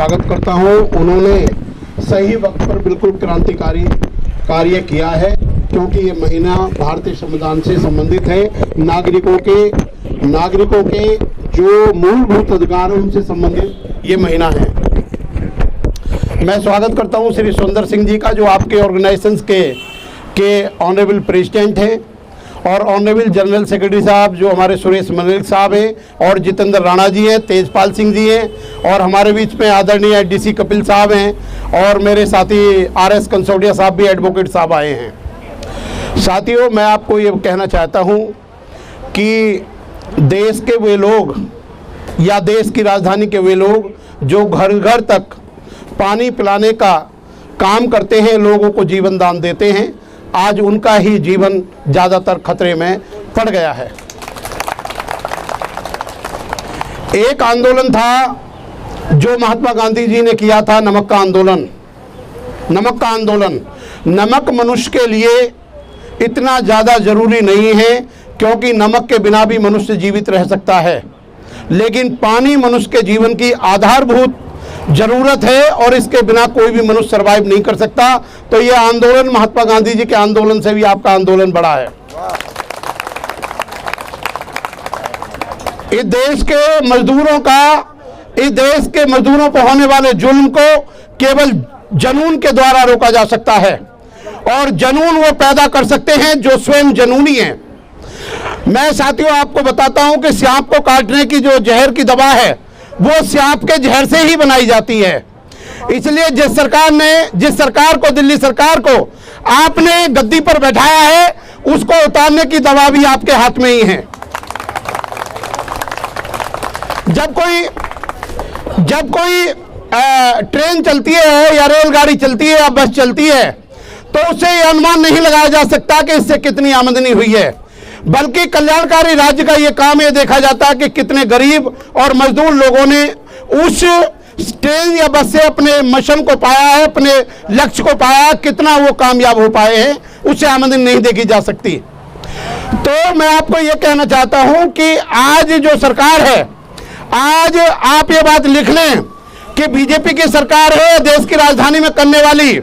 स्वागत करता हूं। उन्होंने सही वक्त पर बिल्कुल क्रांतिकारी कार्य किया है, क्योंकि ये महीना भारतीय संविधान से संबंधित है। नागरिकों के जो मूलभूत अधिकार हैं उनसे संबंधित ये महीना है। मैं स्वागत करता हूं श्री सुंदर सिंह जी का, जो आपके ऑर्गेनाइजेशंस के ऑनरेबल प्रेसिडेंट हैं, और ऑनरेबल जनरल सेक्रेटरी साहब जो हमारे सुरेश मलिक साहब हैं, और जितेंद्र राणा जी हैं, तेजपाल सिंह जी हैं, और हमारे बीच में आदरणीय डीसी कपिल साहब हैं, और मेरे साथी आरएस कंसोडिया साहब भी एडवोकेट साहब आए हैं। साथियों, मैं आपको ये कहना चाहता हूँ कि देश के वे लोग या देश की राजधानी के वे लोग जो घर घर तक पानी पिलाने का काम करते हैं, लोगों को जीवन दान देते हैं, आज उनका ही जीवन ज़्यादातर खतरे में पड़ गया है। एक आंदोलन था जो महात्मा गांधी जी ने किया था, नमक का आंदोलन। नमक मनुष्य के लिए इतना ज़्यादा ज़रूरी नहीं है, क्योंकि नमक के बिना भी मनुष्य जीवित रह सकता है, लेकिन पानी मनुष्य के जीवन की आधारभूत जरूरत है, और इसके बिना कोई भी मनुष्य सरवाइव नहीं कर सकता। तो यह आंदोलन महात्मा गांधी जी के आंदोलन से भी आपका आंदोलन बड़ा है। इस देश के मजदूरों पर होने वाले जुल्म को केवल जुनून के द्वारा रोका जा सकता है, और जुनून वो पैदा कर सकते हैं जो स्वयं जुनूनी है। मैं साथियों आपको बताता हूं कि सांप को काटने की जो जहर की दवा है, वो सांप के जहर से ही बनाई जाती है। इसलिए जिस सरकार को, दिल्ली सरकार को आपने गद्दी पर बैठाया है, उसको उतारने की दवा भी आपके हाथ में ही है। जब कोई ट्रेन चलती है या रेलगाड़ी चलती है या बस चलती है, तो उससे यह अनुमान नहीं लगाया जा सकता कि इससे कितनी आमदनी हुई है, बल्कि कल्याणकारी राज्य का यह काम यह देखा जाता है कि कितने गरीब और मजदूर लोगों ने उस ट्रेन या बस से अपने मिशन को पाया है, अपने लक्ष्य को पाया, कितना वो कामयाब हो पाए हैं, उससे आमदनी नहीं देखी जा सकती। तो मैं आपको यह कहना चाहता हूं कि आज जो सरकार है, आज आप ये बात लिख लें कि बीजेपी की सरकार है, देश की राजधानी में करने वाली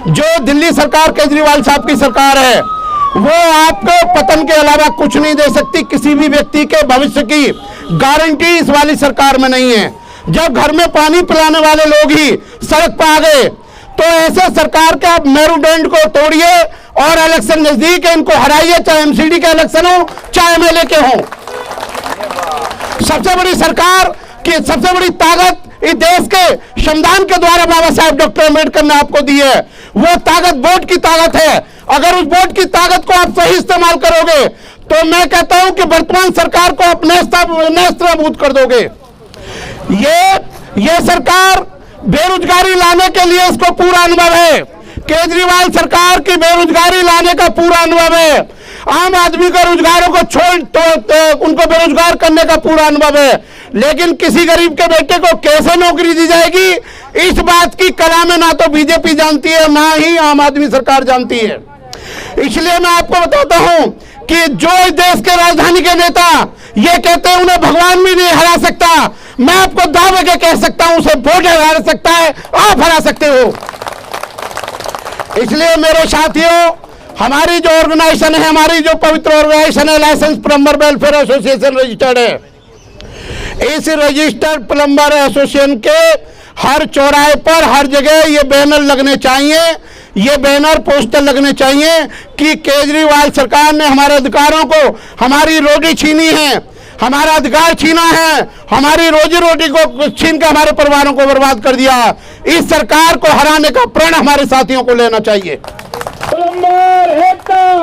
जो दिल्ली सरकार, केजरीवाल साहब की सरकार है, वो आपको पतन के अलावा कुछ नहीं दे सकती। किसी भी व्यक्ति के भविष्य की गारंटी इस वाली सरकार में नहीं है। जब घर में पानी पिलाने वाले लोग ही सड़क पर आ गए, तो ऐसे सरकार के आप मेरुदंड को तोड़िए और इलेक्शन नजदीक है, इनको हराइए, चाहे एमसीडी का इलेक्शन हो, चाहे एमएलए के हो। सबसे बड़ी सरकार की सबसे बड़ी ताकत इस देश के संविधान के द्वारा बाबा साहेब डॉक्टर अम्बेडकर ने आपको दी है। वो ताकत वोट की ताकत है। अगर उस वोट की ताकत को आप सही इस्तेमाल करोगे, तो मैं कहता हूं कि वर्तमान सरकार को आप नेस्तनाबूद कर दोगे। ये सरकार बेरोजगारी लाने के लिए इसको पूरा अनुभव है। केजरीवाल सरकार की बेरोजगारी लाने का पूरा अनुभव है। आम आदमी को रोजगारों को उनको बेरोजगार करने का पूरा अनुभव है, लेकिन किसी गरीब के बेटे को कैसे नौकरी दी जाएगी, इस बात की कलामें ना तो बीजेपी जानती है, ना ही आम आदमी सरकार जानती है। इसलिए मैं आपको बताता हूं कि जो इस देश के राजधानी के नेता ये कहते हैं उन्हें भगवान भी नहीं हरा सकता, मैं आपको दावे के कह सकता हूं उसे वोट हरा सकता है, आप हरा सकते हो। इसलिए मेरे साथियों, हमारी जो ऑर्गेनाइजेशन है, हमारी जो पवित्र ऑर्गेनाइजेशन है, licence plumber welfare association registered है। इस रजिस्टर्ड प्लम्बर एसोसिएशन के हर चौराहे पर, हर जगह ये बैनर लगने चाहिए, ये बैनर पोस्टर लगने चाहिए कि केजरीवाल सरकार ने हमारे अधिकारों को, हमारी रोटी छीनी है, हमारा अधिकार छीना है, हमारी रोजी रोटी को छीन कर हमारे परिवारों को बर्बाद कर दिया। इस सरकार को हराने का प्रण हमारे साथियों को लेना चाहिए। प्लम्बर एकता,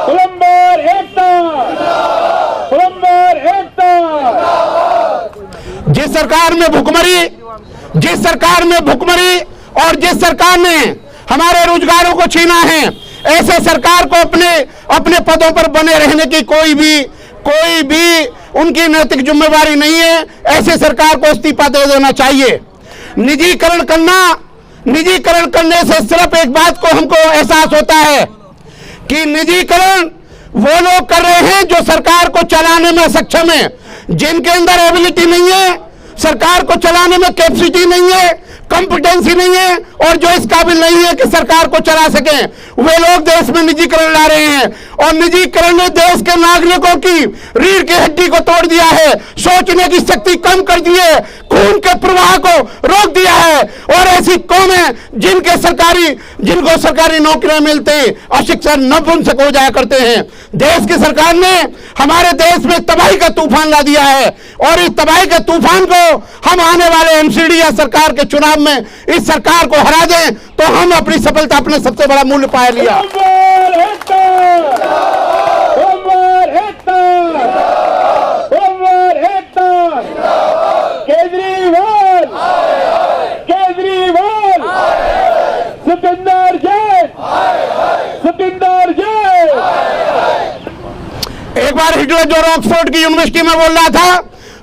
प्लम्बर एकता, प्लम्बर एकता। जिस सरकार में भुखमरी और जिस सरकार ने हमारे रोजगारों को छीना है, ऐसे सरकार को अपने पदों पर बने रहने की कोई भी उनकी नैतिक जिम्मेवारी नहीं है। ऐसे सरकार को इस्तीफा दे देना चाहिए। निजीकरण करने से सिर्फ एक बात को हमको एहसास होता है कि निजीकरण वो लोग कर रहे हैं जो सरकार को चलाने में सक्षम है, जिनके अंदर एबिलिटी नहीं है, सरकार को चलाने में कैपेसिटी नहीं है, कंपिटेंसी नहीं है, और जो इस काबिल नहीं है कि सरकार को चला सके, वे लोग देश में निजीकरण ला रहे हैं। और निजीकरण ने देश के नागरिकों की रीढ़ की हड्डी को तोड़ दिया है, सोचने की शक्ति कम कर दी है, खून के प्रवाह को रोक दिया है। और ऐसी कौमें जिनको सरकारी नौकरियां मिलते, अशिक्षित नपुंसक हो जाया करते हैं। देश की सरकार ने हमारे देश में तबाही का तूफान ला दिया है, और इस तबाही के तूफान को हम आने वाले एमसीडी या सरकार के चुनाव में इस सरकार को हरा दें तो हम अपनी सफलता, अपने सबसे बड़ा मूल्य पा लिया। एक बार हिटलर जो ऑक्सफोर्ड की यूनिवर्सिटी में बोल रहा था,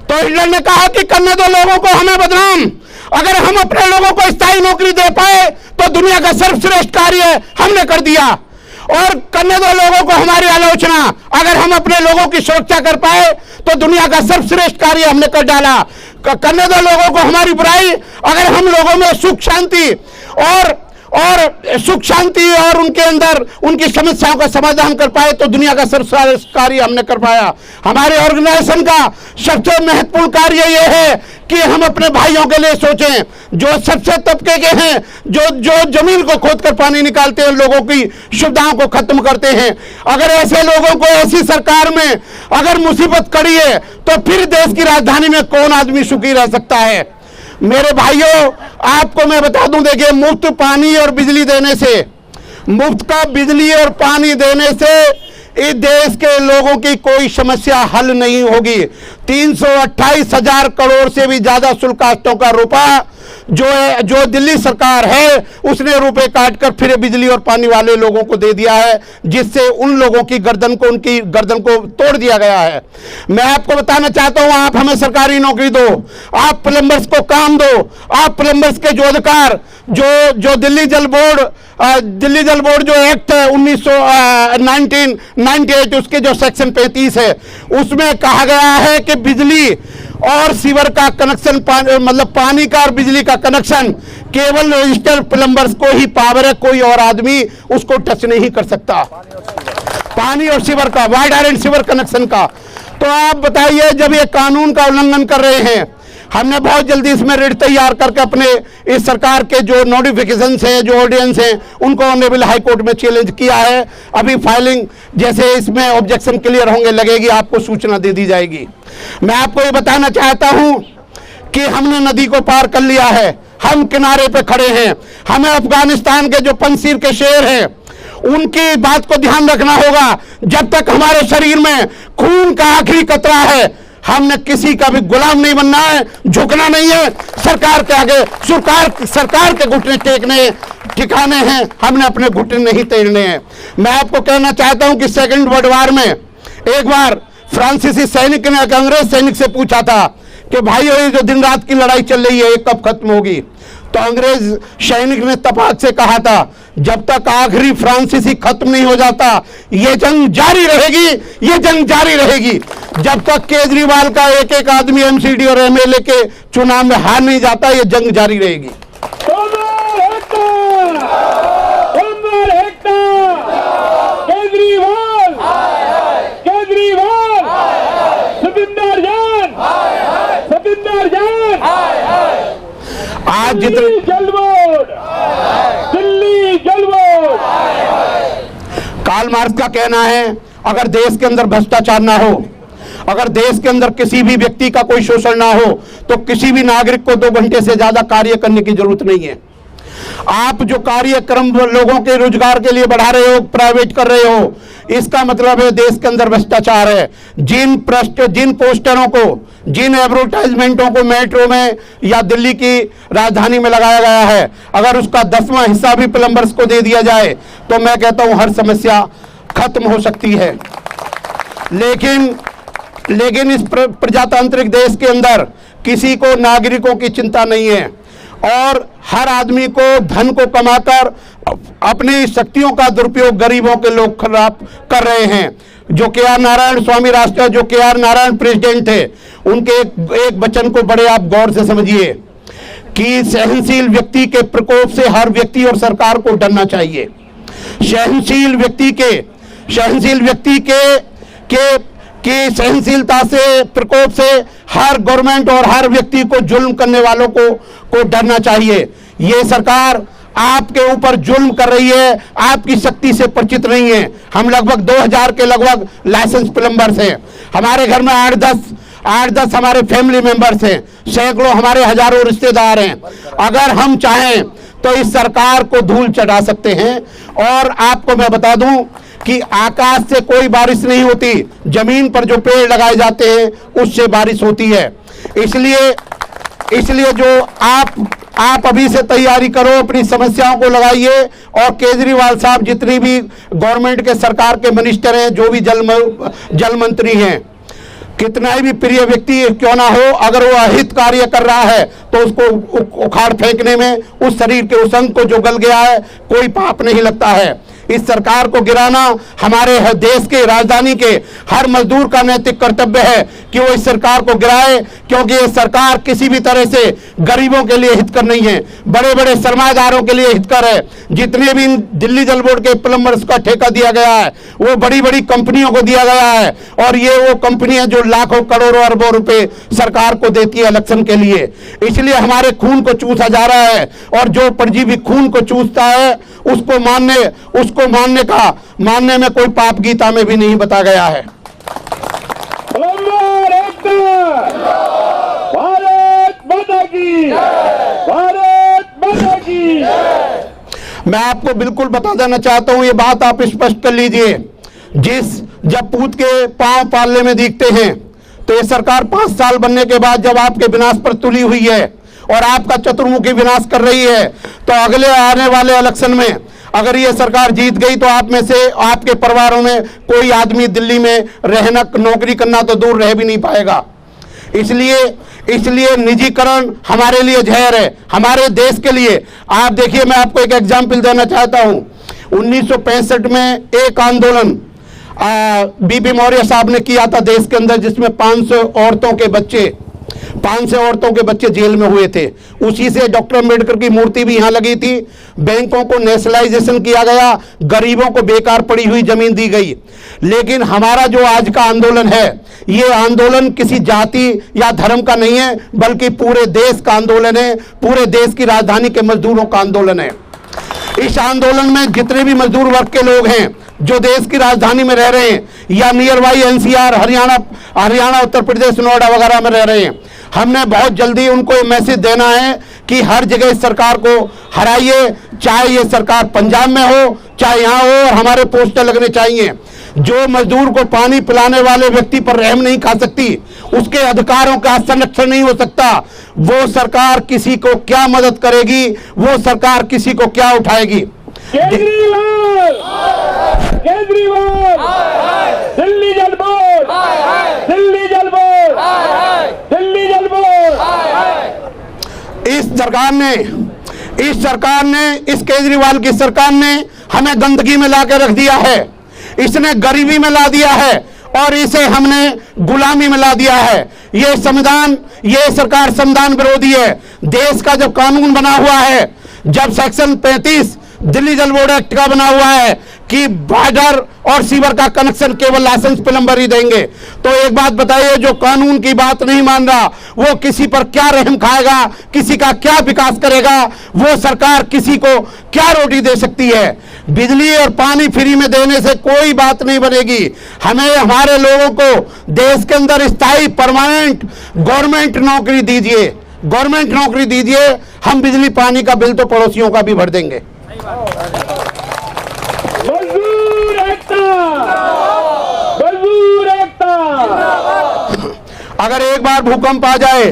तो हिटलर ने कहा कि करने दो लोगों को हमें बदनाम, अगर हम अपने लोगों को स्थायी नौकरी दे पाए तो दुनिया का सर्वश्रेष्ठ कार्य हमने कर दिया। और करने दो लोगों को हमारी आलोचना, अगर हम अपने लोगों की सुरक्षा कर पाए तो दुनिया का सर्वश्रेष्ठ कार्य हमने कर डाला। करने दो लोगों को हमारी बुराई, अगर हम लोगों में सुख शांति और उनके अंदर उनकी समस्याओं का समाधान कर पाए तो दुनिया का सर्वश्रेष्ठ कार्य हमने कर पाया। हमारे ऑर्गेनाइजेशन का सबसे महत्वपूर्ण कार्य यह है कि हम अपने भाइयों के लिए सोचें, जो सबसे तबके के हैं, जो जमीन को खोद कर पानी निकालते हैं, लोगों की सुविधाओं को खत्म करते हैं। अगर ऐसे लोगों को ऐसी सरकार में अगर मुसीबत कड़ी है तो फिर देश की राजधानी में कौन आदमी सुखी रह सकता है। मेरे भाइयों, आपको मैं बता दूं, देखिए, मुफ्त पानी और बिजली देने से, मुफ्त का बिजली और पानी देने से इस देश के लोगों की कोई समस्या हल नहीं होगी। 328,000 करोड़ से भी ज्यादा शुल्काष्टों का रुपया जो दिल्ली सरकार है उसने रुपए काटकर फिर बिजली और पानी वाले लोगों को दे दिया है, जिससे उन लोगों की उनकी गर्दन को तोड़ दिया गया है। मैं आपको बताना चाहता हूं, आप हमें सरकारी नौकरी दो, आप प्लम्बर्स को काम दो, आप प्लम्बर्स के जो अधिकार, जो दिल्ली जल बोर्ड जो एक्ट है 1998 उसके जो सेक्शन 35 है, उसमें कहा गया है कि बिजली और सीवर का कनेक्शन, मतलब पानी का और बिजली का कनेक्शन केवल रजिस्टर्ड प्लम्बर्स को ही पावर है, कोई और आदमी उसको टच नहीं कर सकता। पानी और सीवर का, वाटर एंड सीवर कनेक्शन का। तो आप बताइए, जब ये कानून का उल्लंघन कर रहे हैं, हमने बहुत जल्दी इसमें रिट तैयार करके अपने इस सरकार के जो नोटिफिकेशन है, जो ऑर्डिनेंस है, उनको ऑनरेबल हाई कोर्ट में चैलेंज किया है। अभी फाइलिंग जैसे इसमें ऑब्जेक्शन क्लियर होंगे लगेगी, आपको सूचना दे दी जाएगी। मैं आपको ये बताना चाहता हूं कि हमने नदी को पार कर लिया है, हम किनारे पे खड़े हैं। हमें अफगानिस्तान के जो पंजशीर के शेर हैं उनकी बात को ध्यान रखना होगा। जब तक हमारे शरीर में खून का आखिरी कतरा है, हमने किसी का भी गुलाम नहीं बनना है, झुकना नहीं है। सरकार के आगे सरकार के घुटने टेकने ठिकाने हैं, हमने अपने घुटने नहीं टेकने हैं। मैं आपको कहना चाहता हूं कि सेकंड वर्ल्ड वॉर में एक बार फ्रांसीसी सैनिक ने एक अंग्रेज सैनिक से पूछा था कि भाई, ये जो दिन रात की लड़ाई चल रही है ये कब खत्म होगी। तो अंग्रेज सैनिक ने तपाक से कहा था, जब तक आखिरी फ्रांसीसी खत्म नहीं हो जाता ये जंग जारी रहेगी, ये जंग जारी रहेगी। जब तक केजरीवाल का एक एक आदमी एमसीडी और एमएलए के चुनाव में हार नहीं जाता, ये जंग जारी रहेगी। आज जितने कार्ल मार्क्स का कहना है, अगर देश के अंदर भ्रष्टाचार ना हो, अगर देश के अंदर किसी भी व्यक्ति का कोई शोषण ना हो, तो किसी भी नागरिक को 2 घंटे से ज्यादा कार्य करने की जरूरत नहीं है। आप जो कार्यक्रम लोगों के रोजगार के लिए बढ़ा रहे हो, प्राइवेट कर रहे हो, इसका मतलब है देश के अंदर भ्रष्टाचार है। जिन पोस्टरों को, जिन एडवर्टाइजमेंटों को मेट्रो में या दिल्ली की राजधानी में लगाया गया है, अगर उसका 10वां हिस्सा भी प्लम्बर्स को दे दिया जाए तो मैं कहता हूं हर समस्या खत्म हो सकती है। लेकिन इस प्रजातांत्रिक देश के अंदर किसी को नागरिकों की चिंता नहीं है, और हर आदमी को धन को कमाकर अपनी शक्तियों का दुरुपयोग गरीबों के लोग खराब कर रहे हैं। जो के.आर. नारायण स्वामी राष्ट्र, जो के.आर. नारायण प्रेसिडेंट थे, उनके एक वचन को बड़े आप गौर से समझिए कि सहनशील व्यक्ति के प्रकोप से हर व्यक्ति और सरकार को डरना चाहिए। सहनशील व्यक्ति के सहनशीलता से, प्रकोप से हर गवर्नमेंट और हर व्यक्ति को, जुल्म करने वालों को डरना चाहिए। ये सरकार आपके ऊपर जुल्म कर रही है, आपकी शक्ति से परिचित नहीं है। हम लगभग 2000 के लगभग लाइसेंस प्लम्बर्स हैं। हमारे घर में 8-10 हमारे फैमिली मेंबर्स हैं, सैकड़ों हमारे हजारों रिश्तेदार हैं। अगर हम चाहें तो इस सरकार को धूल चढ़ा सकते हैं। और आपको मैं बता दूं कि आकाश से कोई बारिश नहीं होती, जमीन पर जो पेड़ लगाए जाते हैं उससे बारिश होती है। इसलिए जो आप अभी से तैयारी करो, अपनी समस्याओं को लगाइए। और केजरीवाल साहब जितनी भी गवर्नमेंट के सरकार के मिनिस्टर हैं, जो भी जल मंत्री हैं, कितना ही भी प्रिय व्यक्ति क्यों ना हो, अगर वो अहित कार्य कर रहा है तो उसको उखाड़ फेंकने में, उस शरीर के उस अंग को जो गल गया है, कोई पाप नहीं लगता है। इस सरकार को गिराना हमारे देश के, राजधानी के हर मजदूर का नैतिक कर्तव्य है कि वो इस सरकार को गिराए, क्योंकि ये सरकार किसी भी तरह से गरीबों के लिए हितकर नहीं है, बड़े बड़े सरमायादारों के लिए हितकर है। जितने भी दिल्ली जल बोर्ड के प्लम्बर्स का ठेका दिया गया है वो बड़ी बड़ी कंपनियों को दिया गया है, और ये वो कंपनियां जो लाखों करोड़ों अरबों रुपए सरकार को देती है इलेक्शन के लिए। इसलिए हमारे खून को चूसा जा रहा है, और जो परजीवी खून को चूसता है उसको मानने में कोई पाप गीता में भी नहीं बता गया है। भारत माता की, भारत माता की। मैं आपको बिल्कुल बता देना चाहता हूं, ये बात आप स्पष्ट कर लीजिए। जब पूत के पांव पालने में दिखते हैं, तो ये सरकार 5 साल बनने के बाद जब आपके विनाश पर तुली हुई है और आपका चतुर्मुखी विनाश कर रही है, तो अगले आने वाले इलेक्शन में अगर ये सरकार जीत गई तो आप में से, आपके परिवारों में कोई आदमी दिल्ली में रहना, नौकरी करना तो दूर रह भी नहीं पाएगा। इसलिए निजीकरण हमारे लिए जहर है, हमारे देश के लिए। आप देखिए, मैं आपको एक एग्जाम्पल देना चाहता हूं। 1965 में एक आंदोलन बीबी मौर्य साहब ने किया था देश के अंदर, जिसमें 500 औरतों के बच्चे जेल में हुए थे। उसी से डॉक्टर अम्बेडकर की मूर्ति भी यहां लगी थी। बैंकों को नेशनलाइजेशन किया गया, गरीबों को बेकार पड़ी हुई जमीन दी गई। लेकिन हमारा जो आज का आंदोलन है, ये आंदोलन किसी जाति या धर्म का नहीं है, बल्कि पूरे देश का आंदोलन है, पूरे देश की राजधानी के मजदूरों का आंदोलन है। इस आंदोलन में जितने भी मजदूर वर्ग के लोग हैं जो देश की राजधानी में रह रहे हैं, या near by NCR, Haryana, Uttar Pradesh, Noida वगैरह में रह रहे हैं, हमने बहुत जल्दी उनको ये मैसेज देना है कि हर जगह इस सरकार को हराइए, चाहे ये सरकार पंजाब में हो, चाहे यहाँ हो, और हमारे पोस्टर लगने चाहिए। जो मजदूर को पानी पिलाने वाले व्यक्ति पर रहम नहीं खा सकती, उसके अधिकारों का संरक्षण नहीं हो सकता, वो सरकार किसी को क्या मदद करेगी, वो सरकार किसी को क्या उठाएगी। केजरीवाल, दिल्ली जल बोर्ड, दिल्ली जल बोर्ड, दिल्ली जल बोर्ड। इस सरकार ने, इस केजरीवाल की सरकार ने हमें गंदगी में ला के रख दिया है, इसने गरीबी में ला दिया है, और इसे हमने गुलामी में ला दिया है। ये सरकार संविधान विरोधी है। देश का जब कानून बना हुआ है, जब सेक्शन 35 दिल्ली जल बोर्ड एक्ट का बना हुआ है कि वाटर और सीवर का कनेक्शन केवल लाइसेंस प्लम्बर ही देंगे, तो एक बात बताइए, जो कानून की बात नहीं मान रहा वो किसी पर क्या रहम खाएगा, किसी का क्या विकास करेगा, वो सरकार किसी को क्या रोटी दे सकती है। बिजली और पानी फ्री में देने से कोई बात नहीं बनेगी। हमें, हमारे लोगों को देश के अंदर स्थायी परमानेंट गवर्नमेंट नौकरी दीजिए, हम बिजली पानी का बिल तो पड़ोसियों का भी भर देंगे। मजदूर एकता। अगर एक बार भूकंप आ जाए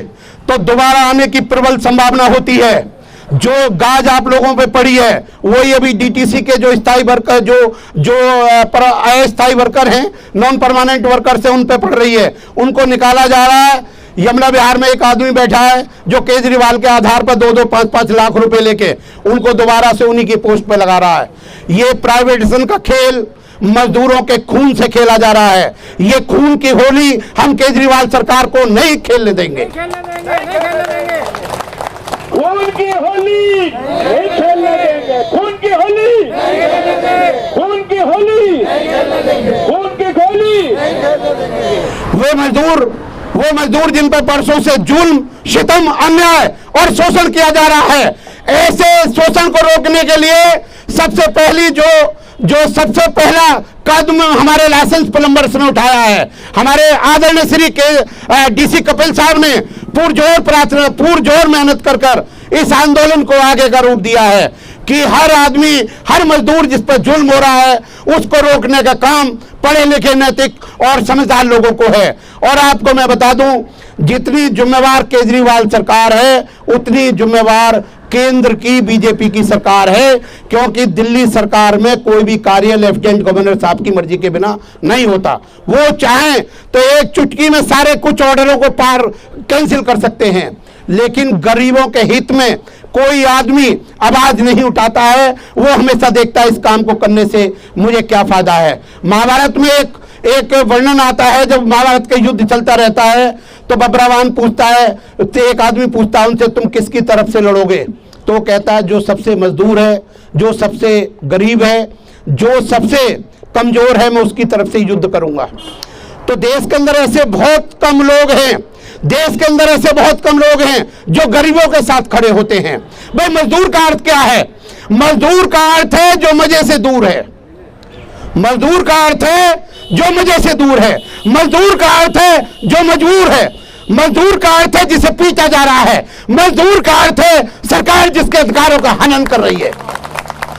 तो दोबारा आने की प्रबल संभावना होती है। जो गाज आप लोगों पे पड़ी है, वही अभी डीटीसी के जो स्थायी वर्कर, जो अस्थायी वर्कर हैं, नॉन परमानेंट वर्कर से उन पे पड़ रही है, उनको निकाला जा रहा है। यमुना विहार में एक आदमी बैठा है, जो केजरीवाल के आधार पर 2-2, 5-5 लाख रुपए लेके उनको दोबारा से उन्हीं की पोस्ट पे लगा रहा है। ये प्राइवेटाइजेशन का खेल मजदूरों के खून से खेला जा रहा है। ये खून की होली हम केजरीवाल सरकार को नहीं खेलने देंगे। खून की होली नहीं खेलने देंगे। खून की होली, खून की होली, खून की गोली। वो मजदूर जिन पर परसों से जुल्म, शितम, अन्याय और शोषण किया जा रहा है, ऐसे शोषण को रोकने के लिए सबसे पहला कदम हमारे लाइसेंस प्लम्बर्स ने उठाया है। हमारे आदरणीय श्री के डीसी कपिल साहब ने पुरजोर मेहनत कर इस आंदोलन को आगे का रूप दिया है कि हर आदमी, हर मजदूर जिस पर जुल्म हो रहा है उसको रोकने का काम पढ़े लिखे, नैतिक और समझदार लोगों को है। और आपको मैं बता दूं, जितनी जिम्मेवार केजरीवाल सरकार है उतनी जिम्मेवार केंद्र की बीजेपी की सरकार है, क्योंकि दिल्ली सरकार में कोई भी कार्य लेफ्टिनेंट गवर्नर साहब की मर्जी के बिना नहीं होता। वो चाहें तो एक चुटकी में सारे कुछ ऑर्डरों को कैंसिल कर सकते हैं, लेकिन गरीबों के हित में कोई आदमी आवाज नहीं उठाता है। वो हमेशा देखता है इस काम को करने से मुझे क्या फायदा है। महाभारत में एक वर्णन आता है, जब महाभारत का युद्ध चलता रहता है तो बब्रावान पूछता है, तो एक आदमी पूछता है उनसे, तुम किसकी तरफ से लड़ोगे? तो कहता है जो सबसे मजदूर है, जो सबसे गरीब है, जो सबसे कमजोर है, मैं उसकी तरफ से युद्ध करूंगा। तो देश के अंदर ऐसे बहुत कम लोग हैं, देश के अंदर ऐसे बहुत कम लोग हैं जो गरीबों के साथ खड़े होते हैं। भाई मजदूर का अर्थ क्या है? मजदूर का अर्थ है जो मजे से दूर है। मजदूर का अर्थ है जो मजे से दूर है। मजदूर का अर्थ है जो मजबूर है। मजदूर का अर्थ है जिसे पीटा जा रहा है। मजदूर का अर्थ है सरकार जिसके अधिकारों का हनन कर रही है।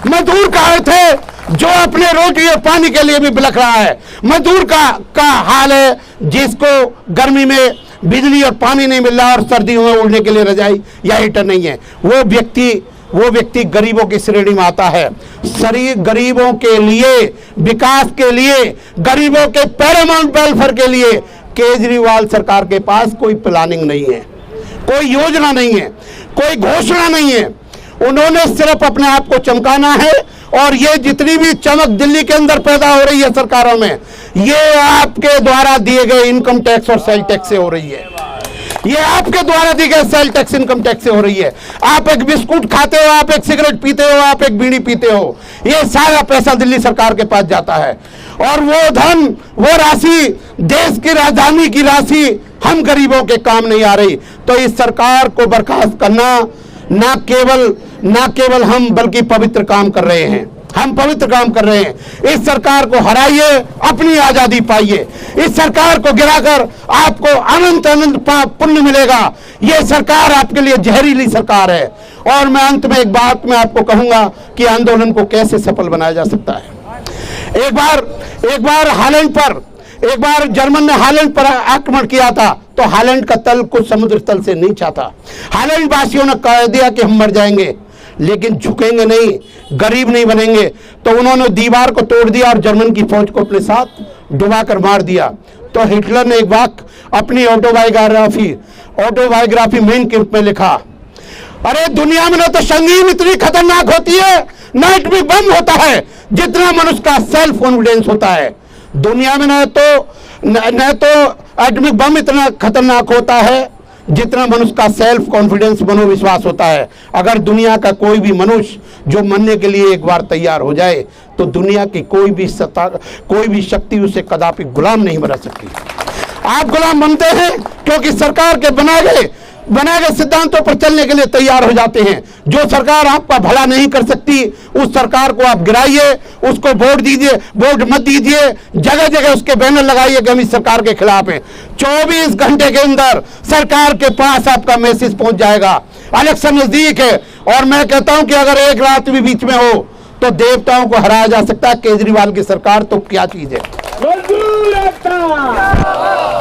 मजदूर का अर्थ है जो अपने रोटी और पानी के लिए भी बिलख रहा है। मजदूर का हाल है जिसको गर्मी में बिजली और पानी नहीं मिल रहा और सर्दियों में उड़ने के लिए रजाई या हीटर नहीं है। वो व्यक्ति गरीबों की श्रेणी में आता है। गरीबों के लिए, विकास के लिए, गरीबों के पैरामाउंट वेलफेयर के लिए केजरीवाल सरकार के पास कोई प्लानिंग नहीं है, कोई योजना नहीं है, कोई घोषणा नहीं है। उन्होंने सिर्फ अपने आप को चमकाना है, और ये जितनी भी चमक दिल्ली के अंदर पैदा हो रही है सरकारों में, ये आपके द्वारा दिए गए इनकम टैक्स और सेल टैक्स से हो रही है। ये आपके द्वारा दिए गए सेल टैक्स, इनकम टैक्स से हो रही है। आप एक बिस्कुट खाते हो, आप एक सिगरेट पीते हो, आप एक बीड़ी पीते हो, ये सारा पैसा दिल्ली सरकार के पास जाता है। और वो धन, वो राशि, देश की राजधानी की राशि हम गरीबों के काम नहीं आ रही। तो इस सरकार को बर्खास्त करना ना केवल हम बल्कि पवित्र काम कर रहे हैं। हम पवित्र काम कर रहे हैं। इस सरकार को हराइए, अपनी आजादी पाइए। इस सरकार को गिराकर आपको अनंत पुण्य मिलेगा। यह सरकार आपके लिए जहरीली सरकार है। और मैं अंत में एक बात मैं आपको कहूंगा कि आंदोलन को कैसे सफल बनाया जा सकता है। एक बार जर्मन ने हालैंड पर आक्रमण किया था, तो हालैंड का तल कुछ समुद्र तल से नीचा था। हालैंड वासियों ने कह दिया कि हम मर जाएंगे, लेकिन झुकेंगे नहीं, गरीब नहीं बनेंगे। तो उन्होंने दीवार को तोड़ दिया और जर्मन की फौज को अपने साथ डुबाकर मार दिया। तो हिटलर ने एक वाक्य अपनी ऑटोबायोग्राफी मेन के रूप में लिखा, अरे दुनिया में ना तो संगीन इतनी खतरनाक होती है, ना एटॉमिक बम होता है, जितना मनुष्य का सेल्फ कॉन्फिडेंस होता है। दुनिया में न तो एटॉमिक बम इतना खतरनाक होता है जितना मनुष्य का सेल्फ कॉन्फिडेंस, मनोविश्वास होता है। अगर दुनिया का कोई भी मनुष्य जो मरने के लिए एक बार तैयार हो जाए, तो दुनिया की कोई भी शक्ति उसे कदापि गुलाम नहीं बना सकती। आप गुलाम बनते हैं क्योंकि सरकार के बनाए गए सिद्धांतों पर चलने के लिए तैयार हो जाते हैं। जो सरकार आपका भला नहीं कर सकती, उस सरकार को आप गिराइए, उसको वोट मत दीजिए, जगह जगह उसके बैनर लगाइए कि हम इस सरकार के खिलाफ हैं। 24 घंटे के अंदर सरकार के पास आपका मैसेज पहुंच जाएगा। इलेक्शन नजदीक है, और मैं कहता हूं कि अगर एक रात भी बीच में हो तो देवताओं को हराया जा सकता है। केजरीवाल की सरकार तो क्या चीज है। मजदूर एकता,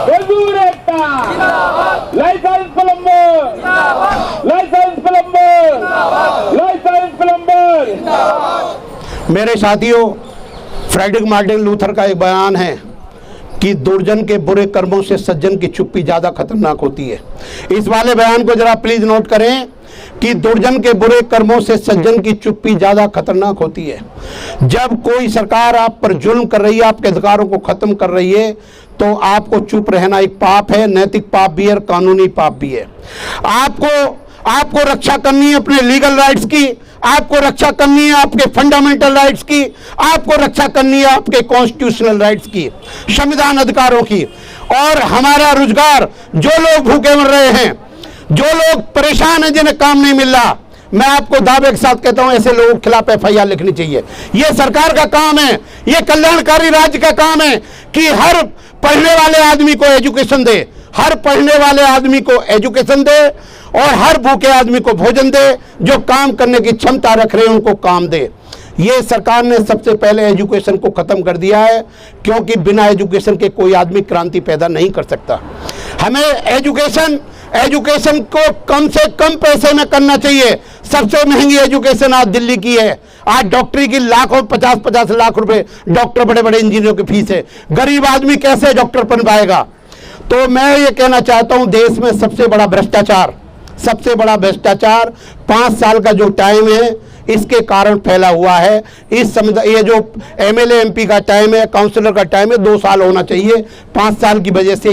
मजदूर एकता, license plumber, license plumber, license plumber. मेरे साथियों, फ्रेडरिक मार्टिन लूथर का एक बयान है कि दुर्जन के बुरे कर्मों से सज्जन की चुप्पी ज्यादा खतरनाक होती है। इस वाले बयान को जरा प्लीज नोट करें कि दुर्जन के बुरे कर्मों से सज्जन की चुप्पी ज्यादा खतरनाक होती है। जब कोई सरकार आप पर जुल्म कर रही है, आपके अधिकारों को खत्म कर रही है, तो आपको चुप रहना एक पाप है, नैतिक पाप भी है और कानूनी पाप भी है। आपको रक्षा करनी है अपने लीगल राइट्स की, आपको रक्षा करनी है आपके फंडामेंटल राइट्स की, आपको रक्षा करनी है आपके कॉन्स्टिट्यूशनल राइट्स की, संविधान अधिकारों की। और हमारा रोजगार, जो लोग भूखे मर रहे हैं, जो लोग परेशान हैं, जिन्हें काम नहीं मिल रहा, मैं आपको दावे के साथ कहता हूं ऐसे लोगों के खिलाफ FIR लिखनी चाहिए। यह सरकार का काम है, यह कल्याणकारी राज्य का काम है कि हर पढ़ने वाले आदमी को एजुकेशन दे, हर पढ़ने वाले आदमी को एजुकेशन दे और हर भूखे आदमी को भोजन दे। जो काम करने की क्षमता रख रहे हैं उनको काम दे। ये सरकार ने सबसे पहले एजुकेशन को खत्म कर दिया है, क्योंकि बिना एजुकेशन के कोई आदमी क्रांति पैदा नहीं कर सकता। हमें एजुकेशन को कम से कम पैसे में करना चाहिए। सबसे महंगी एजुकेशन आज दिल्ली की है। आज डॉक्टरी की लाखों 50-50 लाख रुपए डॉक्टर, बड़े बड़े इंजीनियरों की फीस है। गरीब आदमी कैसे डॉक्टर बन पाएगा? तो मैं ये कहना चाहता हूं, देश में सबसे बड़ा भ्रष्टाचार 5 साल का जो टाइम है इसके कारण फैला हुआ है। ये जो MLA MP का टाइम है, काउंसलर का टाइम है, 2 साल होना चाहिए। 5 साल की वजह से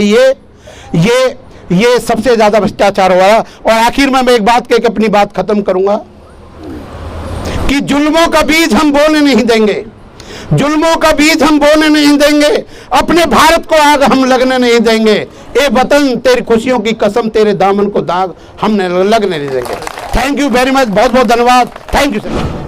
ये सबसे ज्यादा भ्रष्टाचार हो रहा है। और आखिर में मैं एक बात कह के अपनी बात खत्म करूंगा कि जुल्मों का बीज हम बोने नहीं देंगे, जुल्मों का बीज हम बोने नहीं देंगे, अपने भारत को आग हम लगने नहीं देंगे। ए वतन तेरी खुशियों की कसम, तेरे दामन को दाग हम लगने नहीं देंगे। थैंक यू वेरी मच, बहुत बहुत धन्यवाद। Thank you sir.